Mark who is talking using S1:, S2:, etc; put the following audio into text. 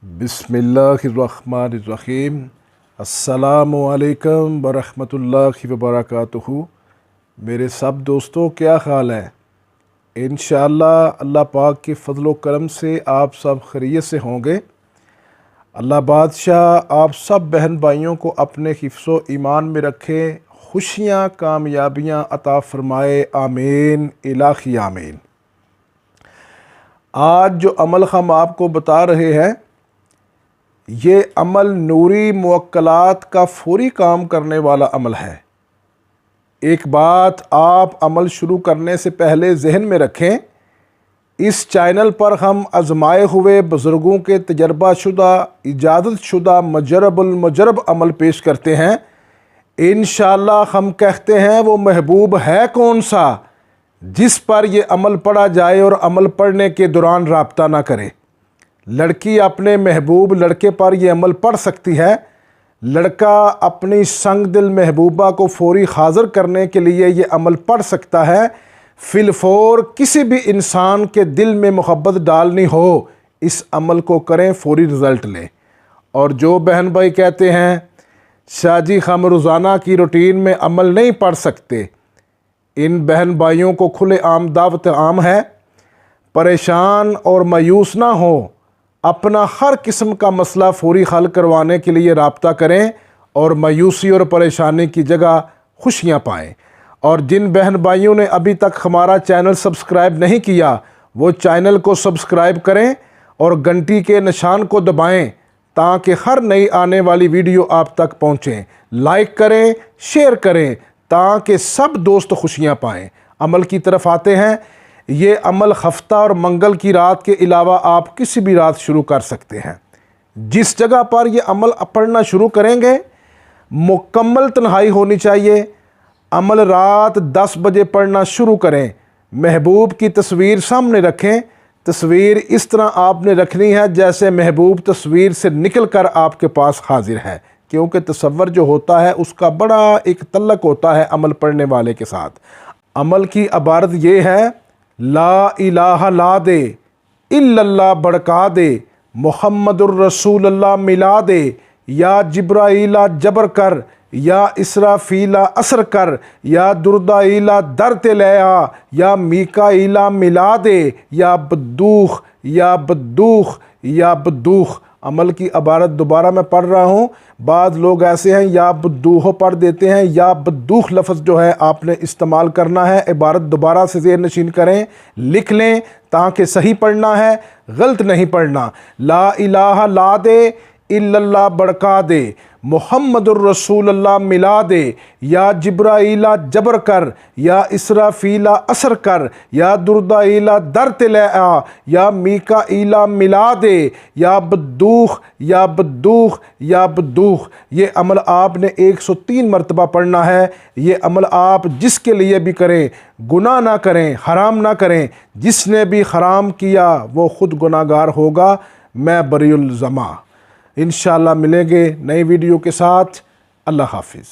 S1: बिस्मिल्लाहिर्रहमानिर्रहीम। अस्सलामु अलैकुम वरहमतुल्लाहि वबरकातुहू। मेरे सब दोस्तों, क्या हाल है? इंशाअल्लाह अल्लाह पाक के फ़ज़ल व करम से आप सब खैरियत से होंगे। अल्लाह बादशाह आप सब बहन भाइयों को अपने हिफ्ज़ व ईमान में रखे, खुशियाँ कामयाबियाँ अता फ़रमाए। आमीन इलाही आमीन। आज जो अमल हम आपको बता रहे हैं, ये अमल नूरी मुवक्कलात का फौरी काम करने वाला अमल है। एक बात आप अमल शुरू करने से पहले जहन में रखें, इस चैनल पर हम आज़माए हुए बुज़ुर्गों के तजर्बा शुदा, इजाज़त शुदा मजरबुल मुजरब अमल पेश करते हैं। इंशाअल्लाह हम कहते हैं वो महबूब है कौन सा जिस पर ये अमल पढ़ा जाए और अमल पढ़ने के दौरान राब्ता ना करे। लड़की अपने महबूब लड़के पर यह अमल पढ़ सकती है। लड़का अपनी संग दिल महबूबा को फौरी हाज़िर करने के लिए ये अमल पढ़ सकता है। फिलफौर किसी भी इंसान के दिल में मोहब्बत डालनी हो, इस अमल को करें, फौरी रिज़ल्ट लें। और जो बहन भाई कहते हैं शाह जी हम रोज़ाना की रूटीन में अमल नहीं पढ़ सकते, इन बहन भाइयों को खुले आम दावत आम है। परेशान और मायूस ना हो, अपना हर किस्म का मसला फौरी हल करवाने के लिए राब्ता करें और मायूसी और परेशानी की जगह खुशियाँ पाएँ। और जिन बहन भाइयों ने अभी तक हमारा चैनल सब्सक्राइब नहीं किया, वो चैनल को सब्सक्राइब करें और घंटी के निशान को दबाएं ताकि हर नई आने वाली वीडियो आप तक पहुँचें। लाइक करें, शेयर करें ताकि सब दोस्त खुशियाँ पाएँ। अमल की तरफ आते हैं। ये अमल हफ्ता और मंगल की रात के अलावा आप किसी भी रात शुरू कर सकते हैं। जिस जगह पर ये अमल पढ़ना शुरू करेंगे, मुकम्मल तन्हाई होनी चाहिए। अमल रात 10 बजे पढ़ना शुरू करें। महबूब की तस्वीर सामने रखें। तस्वीर इस तरह आपने रखनी है जैसे महबूब तस्वीर से निकल कर आपके पास हाजिर है, क्योंकि तसव्वुर जो होता है उसका बड़ा एक तल्लक होता है अमल पढ़ने वाले के साथ। अमल की इबारत ये है, ला इलाहा ला दे, इल्लल्लाह बड़का दे, मुहम्मदुर रसूलुल्लाह मिला दे, या जिब्राईला जबर कर, या इसराफीला असर कर, या दुर्दाईला दर ते ले आ, या मीकाईला मिला दे, या बद्दूख या बद्दूख या बद्दूख। अमल की इबारत दोबारा मैं पढ़ रहा हूँ। बाद लोग ऐसे हैं या बद्दूह पढ़ देते हैं, या बद्दूख लफ्ज़ जो है आपने इस्तेमाल करना है। इबारत दोबारा से ज़ेहन नशीन करें, लिख लें ताकि सही पढ़ना है, गलत नहीं पढ़ना। ला इलाहा ला दे, इल्लल्लाह बड़का दे, मुहम्मदुर रसूलुल्लाह मिला दे, या जिब्राईला जबर कर, या इसराफीला असर कर, या दुर्दाईला दर ते ले आ, या मीकाईला मिला दे, या बद्दूख या बद्दूख या बद्दूख। ये अमल आपने 103 मरतबा पढ़ना है। ये अमल आप जिसके लिए भी करें, गुनाह ना करें, हराम ना करें। जिसने भी हराम किया वो ख़ुद गुनाहगार होगा। मैं बरीउल ज़मा। इंशाअल्लाह मिलेंगे नई वीडियो के साथ। अल्लाह हाफिज़।